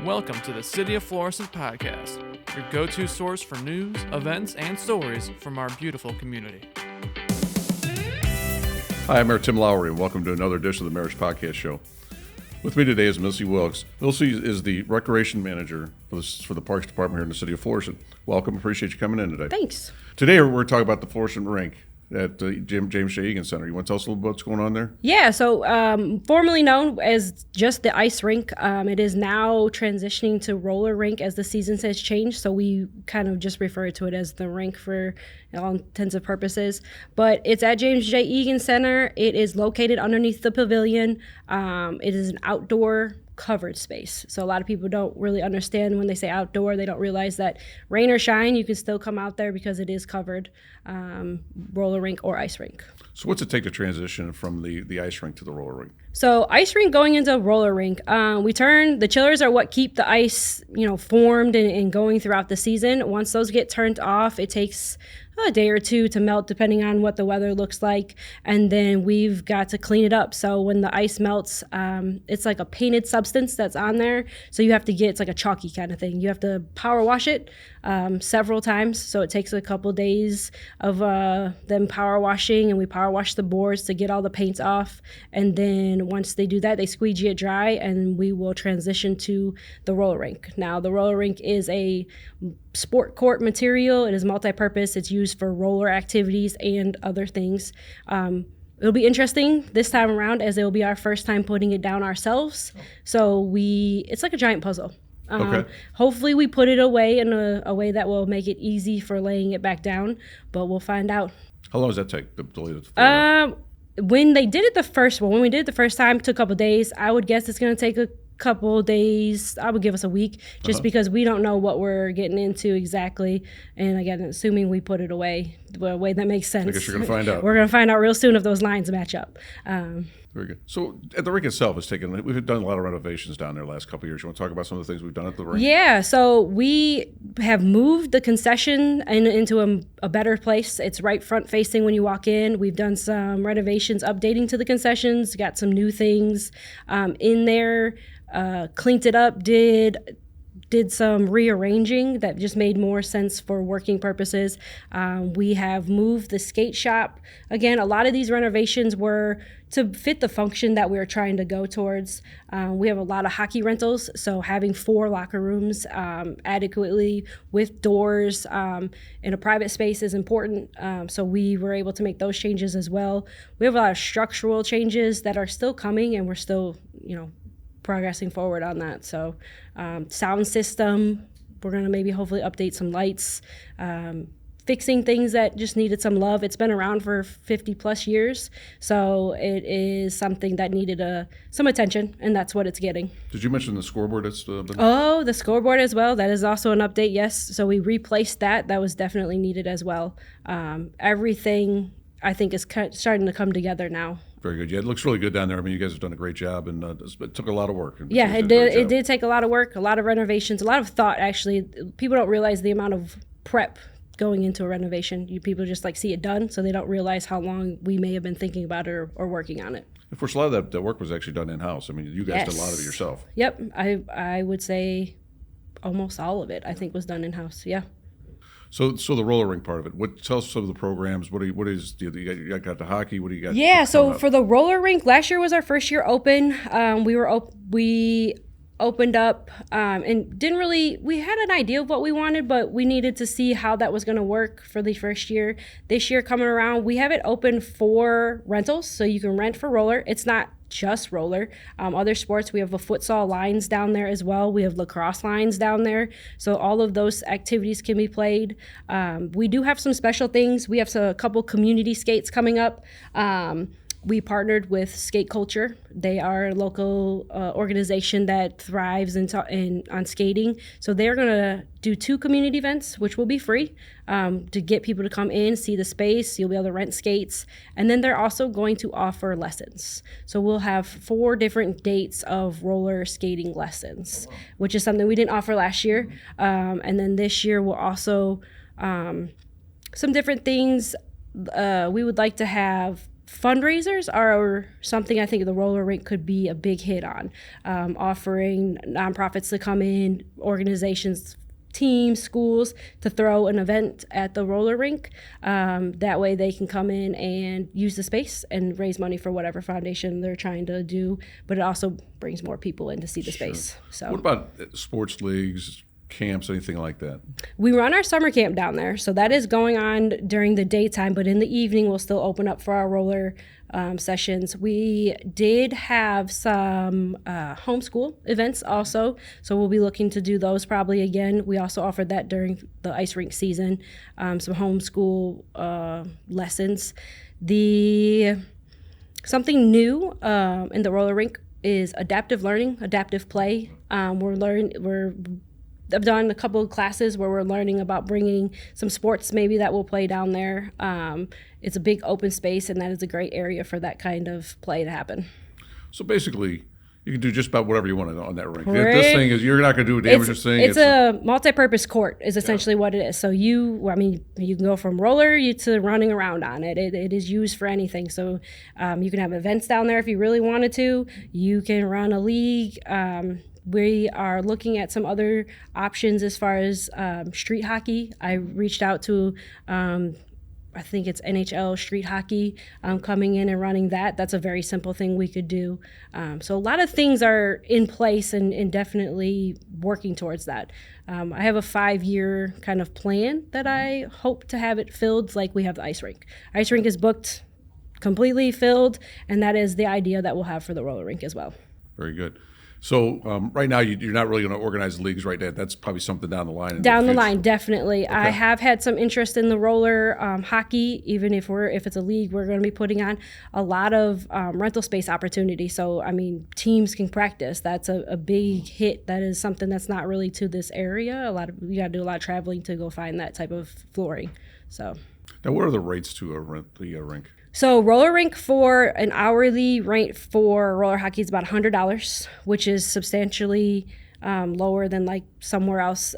welcome to the City of Florissant podcast, your go-to source for news, events, and stories from our beautiful community. Hi, I'm Mayor Tim Lowery, and welcome to another edition of the Mayor's Podcast Show. With me today is Missy Wilkes. Missy is the Recreation Manager for the Parks Department here in the City of Florissant. Welcome. Appreciate you coming in today. Thanks. Today we're talking about the Florissant Rink at the James J Eagan Center. You want to tell us a little bit what's going on there? Yeah, so formerly known as just the ice rink, it is now transitioning to roller rink as the seasons has changed. So we kind of just refer to it as the rink for all intents and purposes. But it's at James J Eagan Center. It is located underneath the pavilion. It is an outdoor covered space. So a lot of people don't really understand when they say outdoor, they don't realize that rain or shine, you can still come out there because it is covered, roller rink or ice rink. So what's it take to transition from the ice rink to the roller rink? So ice rink going into roller rink, the chillers are what keep the ice, formed and going throughout the season. Once those get turned off, it takes a day or two to melt depending on what the weather looks like, and then we've got to clean it up. So when the ice melts, it's like a painted substance that's on there, so it's like a chalky kind of thing. You have to power wash it several times, so it takes a couple days of them power washing, and we power wash the boards to get all the paints off, and then once they do that, they squeegee it dry, and we will transition to the roller rink. Now the roller rink is a sport court material. It is multi-purpose. It's used for roller activities and other things. It'll be interesting this time around as it'll be our first time putting it down ourselves. So it's like a giant puzzle. Okay. Hopefully we put it away in a way that will make it easy for laying it back down, but we'll find out. How long does that take to lay it? When we did it the first time, it took a couple days. I would guess it's going to take a couple days. I would give us a week just because we don't know what we're getting into exactly. And again, assuming we put it away the way that makes sense. I guess you're going to find out. We're going to find out real soon if those lines match up. Very good. So at the rink itself, we've done a lot of renovations down there the last couple of years. You want to talk about some of the things we've done at the rink? Yeah, so we have moved the concession into a better place. It's right front facing when you walk in. We've done some renovations, updating to the concessions, got some new things in there, cleaned it up, did some rearranging that just made more sense for working purposes. We have moved the skate shop. Again, a lot of these renovations were to fit the function that we were trying to go towards. We have a lot of hockey rentals, so having 4 locker rooms adequately with doors in a private space is important. So we were able to make those changes as well. We have a lot of structural changes that are still coming, and we're still, progressing forward on that. So sound system, we're going to maybe hopefully update some lights, fixing things that just needed some love. It's been around for 50 plus years, so it is something that needed some attention, and that's what it's getting. Did you mention the scoreboard? The scoreboard as well. That is also an update, yes. So we replaced that. That was definitely needed as well. Everything, I think, is starting to come together now. Very good. Yeah, it looks really good down there. I mean, you guys have done a great job, and it took a lot of work. Yeah, it did. It did take a lot of work, a lot of renovations, a lot of thought, actually. People don't realize the amount of prep going into a renovation. People just see it done, so they don't realize how long we may have been thinking about it or working on it. Of course, a lot of that work was actually done in-house. I mean, you guys did a lot of it yourself. Yep. I would say almost all of it, I think, was done in-house. Yeah. So the roller rink part of it. Tell us some of the programs. You got the hockey. What do you got? Yeah. So for the roller rink, last year was our first year open. We opened up and we had an idea of what we wanted, but we needed to see how that was going to work for the first year. This year coming around, we have it open for rentals, so you can rent for roller. It's not just roller. Other sports, we have a futsal lines down there as well. We have lacrosse lines down there. So all of those activities can be played. We do have some special things. We have a couple community skates coming up. We partnered with Skate Culture. They are a local organization that thrives on skating. So they're going to do 2 community events, which will be free, to get people to come in, see the space. You'll be able to rent skates. And then they're also going to offer lessons. So we'll have 4 different dates of roller skating lessons, which is something we didn't offer last year. And then this year we'll also some different things. We would like to have fundraisers are something I think the roller rink could be a big hit on, offering nonprofits to come in, organizations, teams, schools to throw an event at the roller rink. That way they can come in and use the space and raise money for whatever foundation they're trying to do, but it also brings more people in to see the space. So, what about sports leagues, camps, anything like that? We run our summer camp down there, so that is going on during the daytime, but in the evening we'll still open up for our roller sessions. We did have some homeschool events also, so we'll be looking to do those probably again. We also offered that during the ice rink season, some homeschool lessons. Something new in the roller rink is adaptive learning, adaptive play. I've done a couple of classes where we're learning about bringing some sports maybe that we'll play down there. It's a big open space, and that is a great area for that kind of play to happen. So basically, you can do just about whatever you want on that rink. Right. This thing is, you're not going to do a dangerous thing. It's a multi-purpose court is essentially what it is. So you can go from roller to running around on it. It is used for anything. So you can have events down there if you really wanted to. You can run a league. We are looking at some other options as far as street hockey. I reached out to, I think it's NHL street hockey, coming in and running that. That's a very simple thing we could do. So a lot of things are in place and definitely working towards that. I have a 5-year kind of plan that I hope to have it filled like we have the ice rink. Ice rink is booked, completely filled, and that is the idea that we'll have for the roller rink as well. Very good. So right now you're not really going to organize leagues right now. That's probably something down the line. Down the line, definitely. Okay. I have had some interest in the roller hockey. Even if it's a league, we're going to be putting on a lot of rental space opportunity. So teams can practice. That's a big hit. That is something that's not really to this area. You got to do a lot of traveling to go find that type of flooring. So now, what are the rates to rent the rink? So roller rink, for an hourly rate for roller hockey is about $100, which is substantially lower than like somewhere else.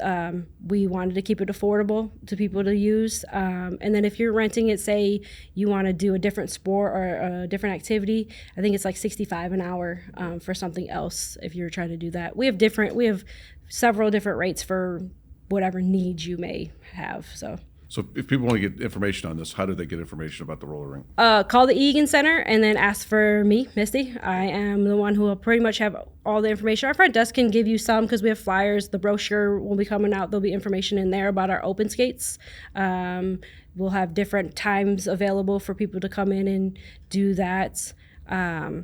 We wanted to keep it affordable to people to use. And then if you're renting it, say you want to do a different sport or a different activity, I think it's like $65 an hour for something else if you're trying to do that. We have several different rates for whatever needs you may have. So if people want to get information on this, how do they get information about the roller rink? Call the Eagan Center and then ask for me, Missy. I am the one who will pretty much have all the information. Our front desk can give you some because we have flyers. The brochure will be coming out. There'll be information in there about our open skates. We'll have different times available for people to come in and do that. I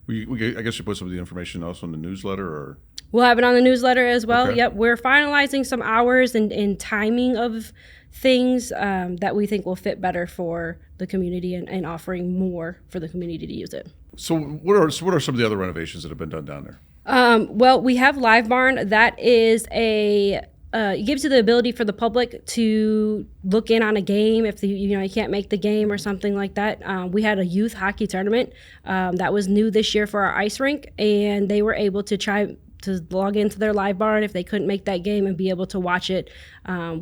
guess you put some of the information also in the newsletter, or? We'll have it on the newsletter as well. Okay. Yep, we're finalizing some hours and timing of things that we think will fit better for the community and offering more for the community to use it. So what are some of the other renovations that have been done down there? Well, we have Live Barn. That is it gives you the ability for the public to look in on a game if you can't make the game or something like that. We had a youth hockey tournament that was new this year for our ice rink, and they were able to try to log into their Live Barn if they couldn't make that game and be able to watch it.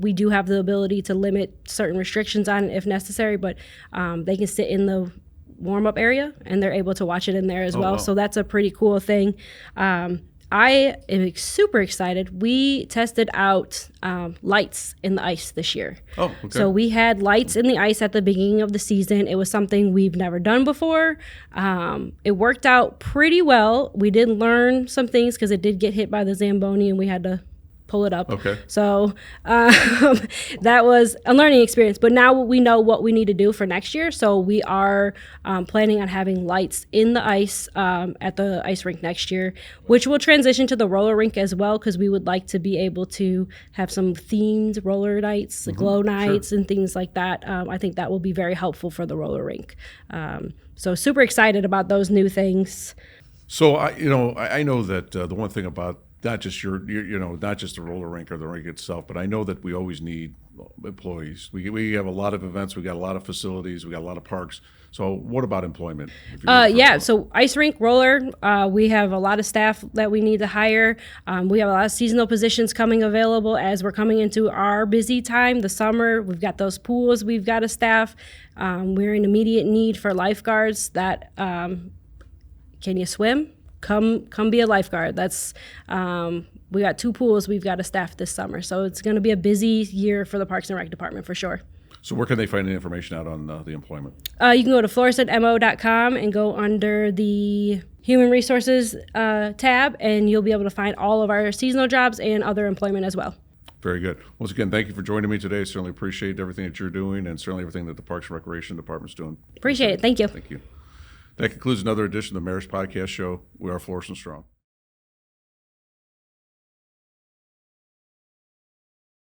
We do have the ability to limit certain restrictions on it if necessary, but they can sit in the warm-up area and they're able to watch it in there as well. Wow. So that's a pretty cool thing. I am super excited. We tested out lights in the ice this year. Oh, okay. So we had lights in the ice at the beginning of the season. It was something we've never done before. It worked out pretty well. We did learn some things because it did get hit by the Zamboni and we had to pull it up. Okay. So that was a learning experience. But now we know what we need to do for next year. So we are planning on having lights in the ice at the ice rink next year, which will transition to the roller rink as well, because we would like to be able to have some themed roller nights, glow nights, and things like that. I think that will be very helpful for the roller rink. So super excited about those new things. So I know that the one thing about not just not just the roller rink or the rink itself, but I know that we always need employees. We have a lot of events, we got a lot of facilities, we got a lot of parks. So what about employment? So ice rink, roller, we have a lot of staff that we need to hire. We have a lot of seasonal positions coming available as we're coming into our busy time, the summer. We've got those pools we've got to staff. We're in immediate need for lifeguards that, can you swim? Come be a lifeguard. That's we got 2 pools we've got to staff this summer. So it's going to be a busy year for the Parks and Rec Department for sure. So where can they find the information out on the employment? You can go to florissantmo.com and go under the Human Resources tab, and you'll be able to find all of our seasonal jobs and other employment as well. Very good. Once again, thank you for joining me today. Certainly appreciate everything that you're doing and certainly everything that the Parks and Recreation Department's doing. Appreciate it. Thank you. Thank you. That concludes another edition of the Mayor's Podcast Show. We are Florissant Strong.